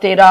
13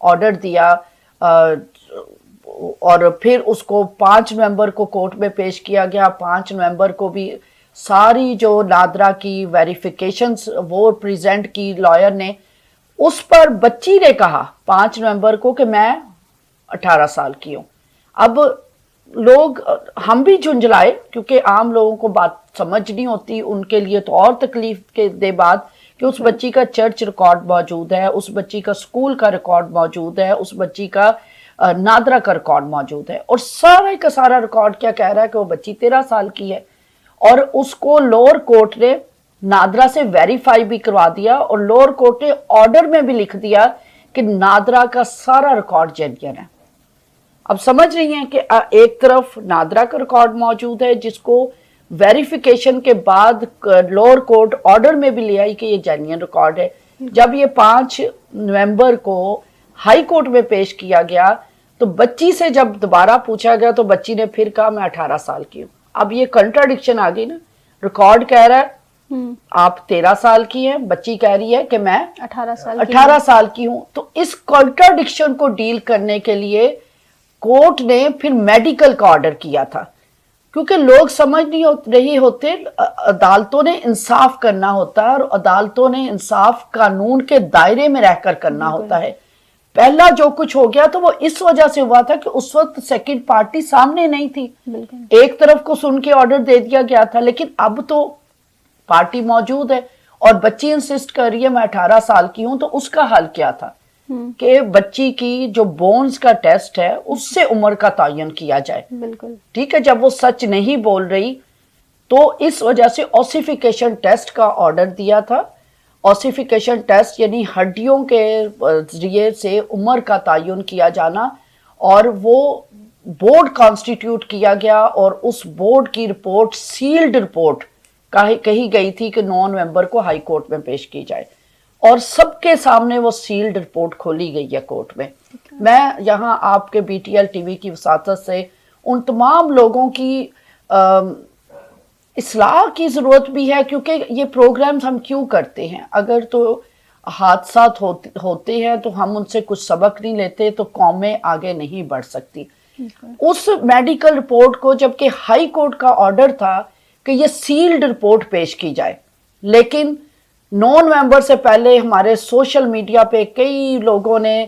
order دیا اور پھر اس کو 5 نومبر کو کورٹ میں پیش کیا گیا. 5 نومبر کو بھی ساری جو نادرا کی ویریفیکیشنز وہ پریزنٹ کی لائر نے. اس پر بچی نے کہا 5 نومبر کو کہ میں 18 سال کی ہوں. اب لوگ ہم بھی جھنجھلائے کیونکہ عام لوگوں کو بات سمجھ نہیں ہوتی. ان کے لیے تو اور تکلیف کے دے بات کہ اس بچی کا چرچ ریکارڈ موجود ہے, اس بچی کا اسکول کا ریکارڈ موجود ہے, اس بچی کا نادرا کا ریکارڈ موجود ہے, اور سارے کا سارا ریکارڈ کیا کہہ رہا ہے کہ وہ بچی 13 سال کی ہے. اور اس کو لوور کورٹ نے نادرا سے ویریفائی بھی کروا دیا, اور لوور کورٹ نے آرڈر میں بھی لکھ دیا کہ نادرا کا سارا ریکارڈ جینیئن ہے. اب سمجھ رہی ہیں کہ ایک طرف نادرا کا ریکارڈ موجود ہے جس کو ویریفیکیشن کے بعد لوور کورٹ آرڈر میں بھی لے آئی کہ یہ جینیئن ریکارڈ ہے. جب یہ 5 نومبر کو ہائی کورٹ میں پیش کیا گیا تو بچی سے جب دوبارہ پوچھا گیا تو بچی نے پھر کہا میں 18 سال کی ہوں. اب یہ کنٹراڈکشن آ گئی نا, ریکارڈ کہہ رہا ہے آپ 13 سال کی ہیں, بچی کہہ رہی ہے کہ میں 18 سال کی ہوں. تو اس کنٹراڈکشن کو ڈیل کرنے کے لیے کورٹ نے پھر میڈیکل کا آرڈر کیا تھا, کیونکہ لوگ سمجھ نہیں رہی ہوتے. عدالتوں نے انصاف کرنا ہوتا ہے, اور عدالتوں نے انصاف قانون کے دائرے میں رہ کر کرنا ہوتا ہے. پہلا جو کچھ ہو گیا تو وہ اس وجہ سے ہوا تھا کہ اس وقت سیکنڈ پارٹی سامنے نہیں تھی. ایک طرف کو سن کے آرڈر دے دیا گیا تھا, لیکن اب تو پارٹی موجود ہے اور بچی انسسٹ کر رہی ہے میں 18 سال کی ہوں. تو اس کا حل کیا تھا کہ بچی کی جو بونز کا ٹیسٹ ہے اس سے عمر کا تعین کیا جائے. بالکل ٹھیک ہے. جب وہ سچ نہیں بول رہی تو اس وجہ سے اوسیفیکیشن ٹیسٹ کا آرڈر دیا تھا. اوسیفیکیشن ٹیسٹ یعنی ہڈیوں کے ذریعے سے عمر کا تعین کیا جانا, اور وہ بورڈ کانسٹیٹیوٹ کیا گیا, اور اس بورڈ کی رپورٹ سیلڈ رپورٹ کہی گئی تھی کہ 9 نومبر کو ہائی کورٹ میں پیش کی جائے, اور سب کے سامنے وہ سیلڈ رپورٹ کھولی گئی ہے کورٹ میں. میں یہاں آپ کے BTL TV کی وساطت سے ان تمام لوگوں کی اصلاح کی ضرورت بھی ہے, کیونکہ یہ پروگرامز ہم کیوں کرتے ہیں؟ اگر تو حادثات ہوتے ہیں تو ہم ان سے کچھ سبق نہیں لیتے تو قومیں آگے نہیں بڑھ سکتی. اس میڈیکل رپورٹ کو جبکہ ہائی کورٹ کا آرڈر تھا کہ یہ سیلڈ رپورٹ پیش کی جائے, لیکن 9 نومبر سے پہلے ہمارے سوشل میڈیا پہ کئی لوگوں نے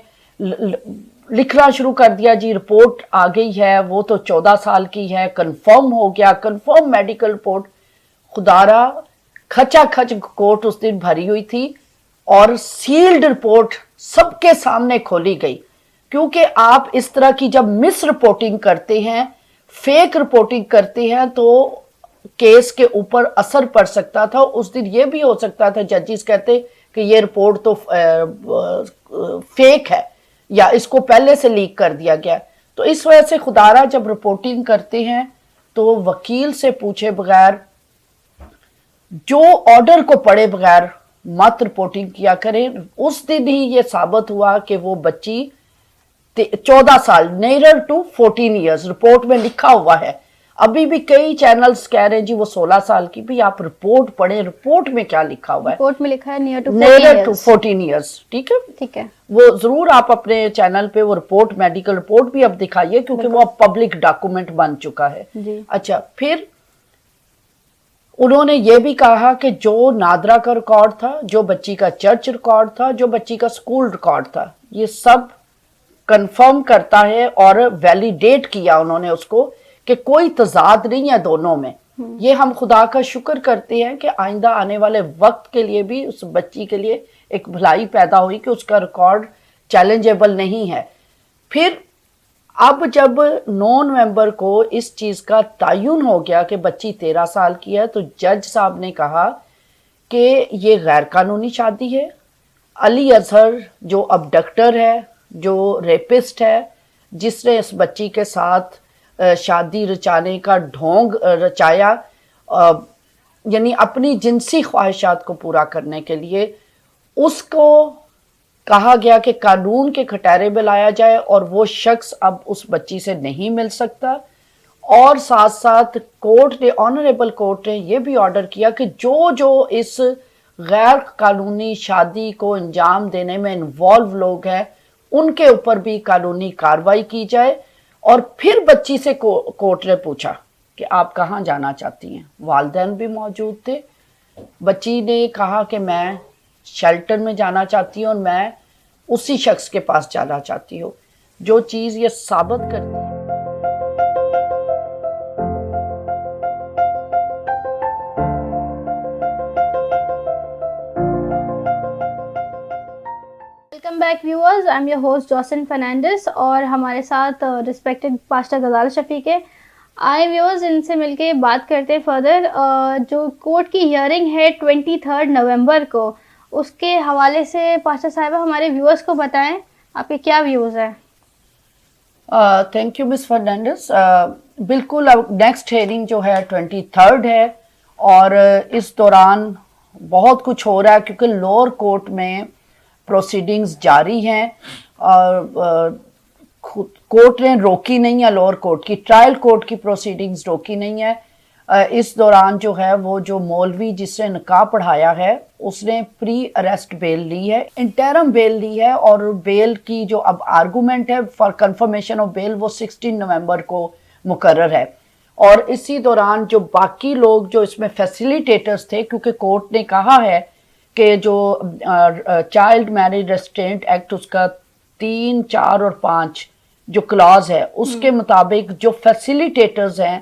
لکھنا شروع کر دیا جی رپورٹ آ گئی ہے, وہ تو 14 سال کی ہے, کنفرم ہو گیا, کنفرم میڈیکل رپورٹ. خدارا کھچا کھچ کورٹ اس دن بھری ہوئی تھی, اور سیلڈ رپورٹ سب کے سامنے کھولی گئی. کیونکہ آپ اس طرح کی جب مس رپورٹنگ کرتے ہیں, فیک رپورٹنگ کرتے ہیں, تو کیس کے اوپر اثر پڑ سکتا تھا. اس دن یہ بھی ہو سکتا تھا ججز کہتے کہ یہ رپورٹ تو فیک ہے یا اس کو پہلے سے لیک کر دیا گیا. تو اس وجہ سے خدارا جب رپورٹنگ کرتے ہیں تو وکیل سے پوچھے بغیر, جو آرڈر کو پڑھے بغیر مت رپورٹنگ کیا کریں. اس دن ہی یہ ثابت ہوا کہ وہ بچی 14 سال نیرر ٹو 14 ایئرز رپورٹ میں لکھا ہوا ہے. ابھی بھی کئی چینلز کہہ رہے ہیں جی وہ 16 سال کی. بھی آپ رپورٹ پڑھیں, رپورٹ میں کیا لکھا ہوا ہے؟ رپورٹ میں لکھا ہے نیرر ٹو 14 ایئرز. ٹھیک ہے, ٹھیک ہے. وہ ضرور آپ اپنے چینل پہ وہ رپورٹ, میڈیکل رپورٹ بھی اب دکھائیے, کیونکہ وہ اب پبلک ڈاکومنٹ بن چکا ہے. اچھا, پھر انہوں نے یہ بھی کہا کہ جو نادرا کا ریکارڈ تھا, جو بچی کا چرچ ریکارڈ تھا, جو بچی کا سکول ریکارڈ تھا, یہ سب کنفرم کرتا ہے, اور ویلیڈیٹ کیا انہوں نے اس کو کہ کوئی تضاد نہیں ہے دونوں میں. یہ ہم خدا کا شکر کرتے ہیں کہ آئندہ آنے والے وقت کے لیے بھی اس بچی کے لیے ایک بھلائی پیدا ہوئی کہ اس کا ریکارڈ چیلنجیبل نہیں ہے. پھر اب جب 9 نومبر کو اس چیز کا تعین ہو گیا کہ بچی 13 سال کی ہے, تو جج صاحب نے کہا کہ یہ غیر قانونی شادی ہے. علی اظہر جو ابڈکٹر ہے, جو ریپسٹ ہے, جس نے اس بچی کے ساتھ شادی رچانے کا ڈھونگ رچایا, یعنی اپنی جنسی خواہشات کو پورا کرنے کے لیے, اس کو کہا گیا کہ قانون کے کھٹیرے میں لایا جائے, اور وہ شخص اب اس بچی سے نہیں مل سکتا. اور ساتھ ساتھ کورٹ نے, آنریبل کورٹ نے یہ بھی آرڈر کیا کہ جو اس غیر قانونی شادی کو انجام دینے میں انوالو لوگ ہیں ان کے اوپر بھی قانونی کارروائی کی جائے. اور پھر بچی سے کورٹ نے پوچھا کہ آپ کہاں جانا چاہتی ہیں. والدین بھی موجود تھے. بچی نے کہا کہ میں شیلٹر میں جانا چاہتی ہوں اور میں اسی شخص کے پاس جانا چاہتی ہوں, جو چیز یہ ثابت کرتی ہے. Welcome back viewers, I'm your host Jocelyn Fernandes, اور ہمارے ساتھ رسپیکٹڈ پاسٹر غزالہ شفیق ہے. آئے ویورز, ان سے مل کے بات کرتے فردر. جو کورٹ کی ہیئرنگ ہے 23 نومبر کو, اس کے حوالے سے پاسٹر صاحبہ ہمارے ویورز کو بتائیں آپ کے کیا ویوز ہیں. Thank you miss Fernandes. بالکل نیکسٹ ہیئرنگ جو ہے 23 ہے, اور اس دوران بہت کچھ ہو رہا ہے کیونکہ لوور کورٹ میں پروسیڈنگز جاری ہیں, اور کورٹ نے روکی نہیں ہے, لوور کورٹ کی ٹرائل کورٹ کی پروسیڈنگز روکی نہیں ہے. اس دوران جو ہے وہ جو مولوی جس نے نکاح پڑھایا ہے اس نے پری اریسٹ بیل لی ہے, انٹرم بیل لی ہے, اور بیل کی جو اب آرگومنٹ ہے فار کنفرمیشن آف بیل وہ 16 نومبر کو مقرر ہے. اور اسی دوران جو باقی لوگ جو اس میں فیسیلیٹیٹرز تھے, کیونکہ کورٹ نے کہا ہے کہ جو چائلڈ میرج ریسٹرینٹ ایکٹ اس کا 3, 4 اور 5 جو کلاز ہے اس کے مطابق جو فیسیلیٹیٹرز ہیں,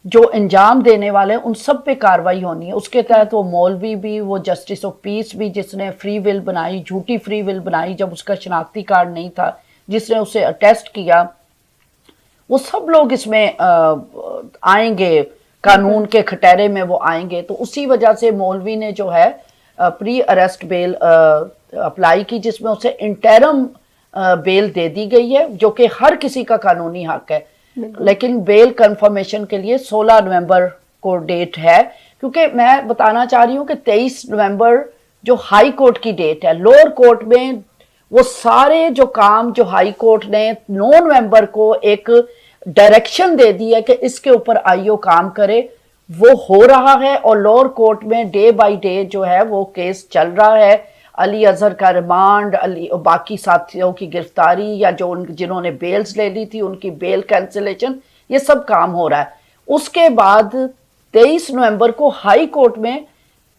جو انجام دینے والے, ان سب پہ کارروائی ہونی ہے. اس کے تحت وہ مولوی بھی, وہ جسٹس آف پیس بھی جس نے فری ول بنائی, جھوٹی فری ول بنائی جب اس کا شناختی کارڈ نہیں تھا, جس نے اسے اٹیسٹ کیا, وہ سب لوگ اس میں آئیں گے, قانون کے کھٹیرے میں وہ آئیں گے. تو اسی وجہ سے مولوی نے جو ہے پری اریسٹ بیل اپلائی کی, جس میں اسے انٹرم بیل دے دی گئی ہے, جو کہ ہر کسی کا قانونی حق ہے. لیکن بیل کنفرمیشن کے لیے 16 نومبر کو ڈیٹ ہے, کیونکہ میں بتانا چاہ رہی ہوں کہ 23 نومبر جو ہائی کورٹ کی ڈیٹ ہے, لوور کورٹ میں وہ سارے جو کام جو ہائی کورٹ نے 9 نومبر کو ایک ڈائریکشن دے دی ہے کہ اس کے اوپر آئیو کام کرے, وہ ہو رہا ہے. اور لوور کورٹ میں ڈے بائی ڈے جو ہے وہ کیس چل رہا ہے. علی اظہر کا ریمانڈ, باقی ساتھیوں کی گرفتاری, یا جو جنہوں نے بیلز لے لی تھی ان کی بیل کینسلیشن, یہ سب کام ہو رہا ہے. اس کے بعد 23 نومبر کو ہائی کورٹ میں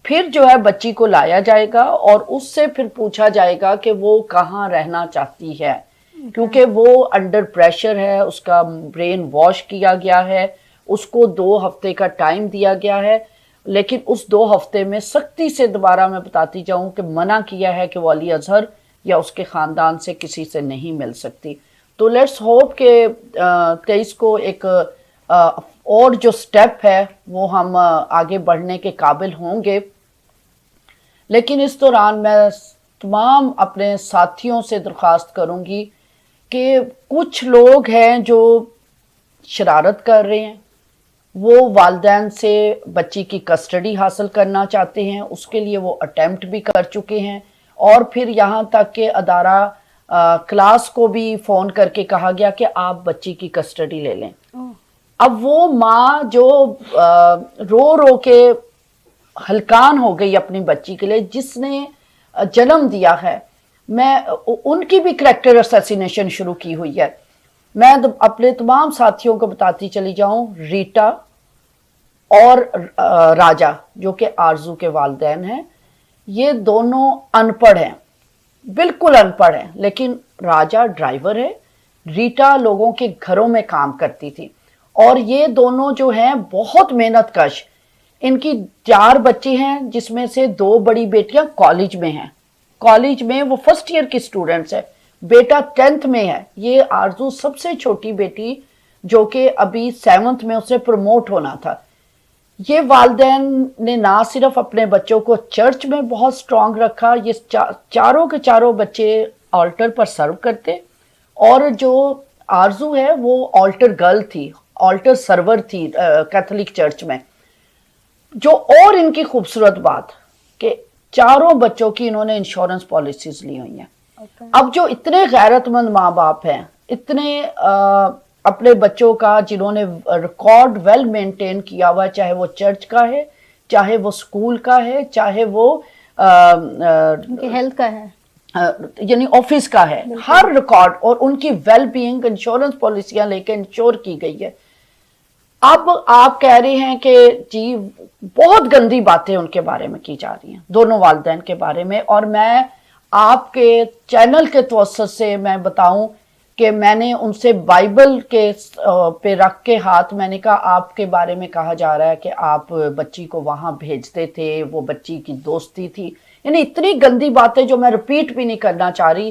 پھر جو ہے بچی کو لایا جائے گا, اور اس سے پھر پوچھا جائے گا کہ وہ کہاں رہنا چاہتی ہے, کیونکہ وہ انڈر پریشر ہے, اس کا برین واش کیا گیا ہے, اس کو 2 ہفتے کا ٹائم دیا گیا ہے. لیکن اس 2 ہفتے میں سختی سے دوبارہ میں بتاتی جاؤں کہ منع کیا ہے کہ وہ علی اظہر یا اس کے خاندان سے کسی سے نہیں مل سکتی. تو لیٹس ہوپ کہ 23 کو ایک اور جو سٹیپ ہے وہ ہم آگے بڑھنے کے قابل ہوں گے. لیکن اس دوران میں تمام اپنے ساتھیوں سے درخواست کروں گی کہ کچھ لوگ ہیں جو شرارت کر رہے ہیں, وہ والدین سے بچی کی کسٹڈی حاصل کرنا چاہتے ہیں, اس کے لیے وہ اٹیمپٹ بھی کر چکے ہیں, اور پھر یہاں تک کہ ادارہ کلاس کو بھی فون کر کے کہا گیا کہ آپ بچی کی کسٹڈی لے لیں. اب وہ ماں جو رو رو کے ہلکان ہو گئی اپنی بچی کے لیے جس نے جنم دیا ہے, میں ان کی بھی کریکٹر اسیسینیشن شروع کی ہوئی ہے. میں اپنے تمام ساتھیوں کو بتاتی چلی جاؤں, ریٹا اور راجہ جو کہ آرزو کے والدین ہیں, یہ دونوں ان پڑھ ہیں, بالکل ان پڑھ ہیں. لیکن راجہ ڈرائیور ہے, ریٹا لوگوں کے گھروں میں کام کرتی تھی, اور یہ دونوں جو ہیں بہت محنت کش. ان کی 4 بچے ہیں جس میں سے 2 بڑی بیٹیاں کالج میں ہیں, کالج میں وہ فرسٹ ایئر کی سٹوڈنٹس ہیں, بیٹا 10th میں ہے. یہ آرزو سب سے چھوٹی بیٹی جو کہ ابھی 7th میں اسے پروموٹ ہونا تھا. یہ والدین نے نہ صرف اپنے بچوں کو چرچ میں بہت سٹرونگ رکھا, یہ چاروں کے چاروں بچے آلٹر پر سرو کرتے, اور جو آرزو ہے وہ آلٹر گرل تھی, آلٹر سرور تھی کیتھولک چرچ میں. جو اور ان کی خوبصورت بات کہ چاروں بچوں کی انہوں نے انشورنس پالیسیز لی ہوئی ہیں. اب جو اتنے غیرت مند ماں باپ ہیں, اتنے اپنے بچوں کا جنہوں نے ریکارڈ ویل مینٹین کیا ہوا ہے, چاہے وہ چرچ کا ہے, چاہے وہ سکول کا ہے, چاہے وہ ہیلتھ کا ہے, یعنی آفس کا ہے، ہر ریکارڈ اور ان کی ویل بینگ انشورنس پالیسیاں لے کے انشور کی گئی ہے۔ اب آپ کہہ رہے ہیں کہ جی بہت گندی باتیں ان کے بارے میں کی جا رہی ہیں، دونوں والدین کے بارے میں، اور میں آپ کے چینل کے توسط سے میں بتاؤں کہ میں نے ان سے بائبل کے پہ رکھ کے ہاتھ میں نے کہا آپ کے بارے میں کہا جا رہا ہے کہ آپ بچی کو وہاں بھیجتے تھے، وہ بچی کی دوستی تھی، یعنی اتنی گندی باتیں جو میں ریپیٹ بھی نہیں کرنا چاہ رہی۔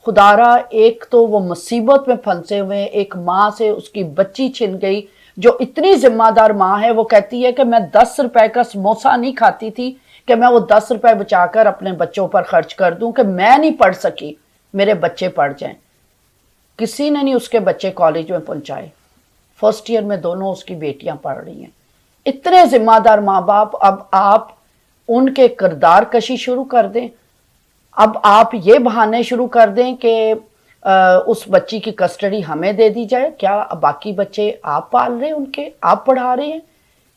خدا را، ایک تو وہ مصیبت میں پھنسے ہوئے، ایک ماں سے اس کی بچی چھن گئی جو اتنی ذمہ دار ماں ہے، وہ کہتی ہے کہ میں 10 روپے کا سموسہ نہیں کھاتی تھی کہ میں وہ 10 روپے بچا کر اپنے بچوں پر خرچ کر دوں کہ میں نہیں پڑھ سکی، میرے بچے پڑھ جائیں۔ کسی نے نہیں اس کے بچے کالج میں پہنچائے، فرسٹ ایئر میں دونوں اس کی بیٹیاں پڑھ رہی ہیں۔ اتنے ذمہ دار ماں باپ، اب آپ ان کے کردار کشی شروع کر دیں، اب آپ یہ بہانے شروع کر دیں کہ اس بچی کی کسٹڈی ہمیں دے دی جائے۔ کیا باقی بچے آپ پال رہے ہیں، ان کے آپ پڑھا رہے ہیں،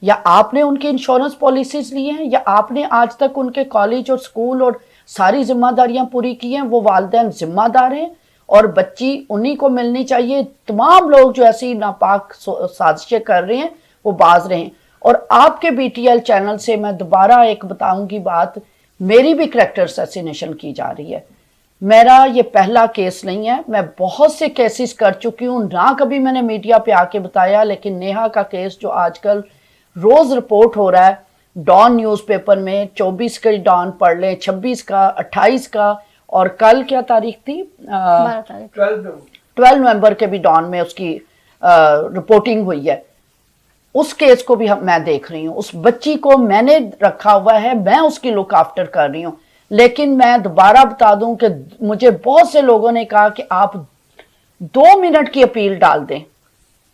یا آپ نے ان کی انشورنس پالیسیز لی ہیں، یا آپ نے آج تک ان کے کالج اور سکول اور ساری ذمہ داریاں پوری کی ہیں؟ وہ والدین ذمہ دار ہیں اور بچی انہی کو ملنی چاہیے۔ تمام لوگ جو ایسی ناپاک سازشیں کر رہے ہیں وہ باز رہے ہیں۔ اور آپ کے بی ٹی ایل چینل سے میں دوبارہ ایک بتاؤں گی بات، میری بھی کریکٹر اسیسینیشن کی جا رہی ہے۔ میرا یہ پہلا کیس نہیں ہے، میں بہت سے کیسز کر چکی ہوں، نہ کبھی میں نے میڈیا پہ آ کے بتایا، لیکن نیہا کا کیس جو آج کل روز رپورٹ ہو رہا ہے ڈان نیوز پیپر میں، 24 کا ڈان پڑھ لیں، 26 کا، 28 کا، اور کل کیا تاریخ تھی؟ 12 نومبر کے بھی ڈان میں اس کی رپورٹنگ ہوئی ہے۔ اس کیس کو بھی میں دیکھ رہی ہوں، اس بچی کو میں نے رکھا ہوا ہے، میں اس کی لک آفٹر کر رہی ہوں۔ لیکن میں دوبارہ بتا دوں کہ مجھے بہت سے لوگوں نے کہا کہ آپ 2 منٹ کی اپیل ڈال دیں۔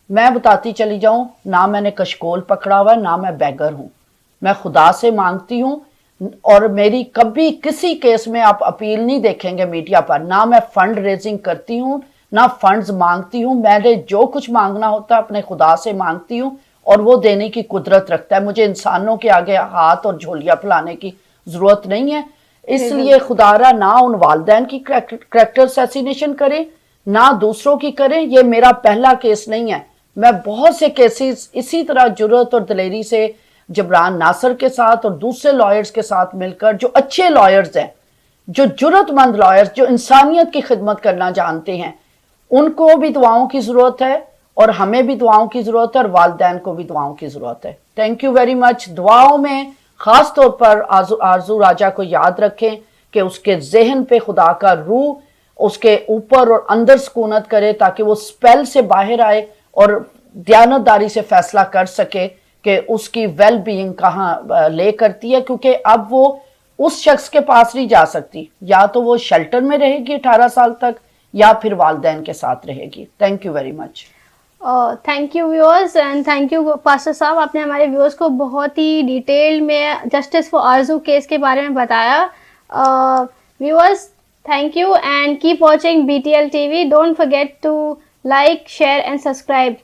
میں بتاتی چلی جاؤں، نہ میں نے کشکول پکڑا ہوا، نہ میں بیگر ہوں، میں خدا سے مانگتی ہوں، اور میری کبھی کسی کیس میں آپ اپیل نہیں دیکھیں گے میڈیا پر، نہ میں فنڈ ریزنگ کرتی ہوں، نہ فنڈز مانگتی ہوں۔ میں نے جو کچھ مانگنا ہوتا ہے اپنے خدا سے مانگتی ہوں، اور وہ دینے کی قدرت رکھتا ہے۔ مجھے انسانوں کے آگے ہاتھ اور جھولیاں پھیلانے کی ضرورت نہیں ہے۔ اس لیے خدا را نہ ان والدین کی کریکٹر اسیسینیشن کریں، نہ دوسروں کی کریں۔ یہ میرا پہلا کیس نہیں ہے، میں بہت سے کیسز اسی طرح جرأت اور دلیری سے جبران ناصر کے ساتھ اور دوسرے لائرز کے ساتھ مل کر، جو اچھے لائرز ہیں، جو جرأت مند لائرز، جو انسانیت کی خدمت کرنا جانتے ہیں، ان کو بھی دعاؤں کی ضرورت ہے، اور ہمیں بھی دعاؤں کی ضرورت ہے، اور والدین کو بھی دعاؤں کی ضرورت ہے۔ Thank you very much. دعاؤں میں خاص طور پر آرزو راجہ کو یاد رکھیں کہ اس کے ذہن پہ خدا کا روح اس کے اوپر اور اندر سکونت کرے، تاکہ وہ سپیل سے باہر آئے اور دیانتداری سے فیصلہ کر سکے کہ اس کی ویل بینگ کہاں لے کرتی ہے، کیونکہ اب وہ اس شخص کے پاس نہیں جا سکتی، یا تو وہ شیلٹر میں رہے گی 18 سال تک، یا پھر والدین کے ساتھ رہے گی۔ Thank you very much. Thank you viewers, and thank you pastor صاحب، آپ نے ہمارے ویورز کو بہت ہی ڈیٹیل میں جسٹس فار آرزو کیس کے بارے میں بتایا۔ Viewers, thank you and keep watching BTL TV. Don't forget to like, share and subscribe.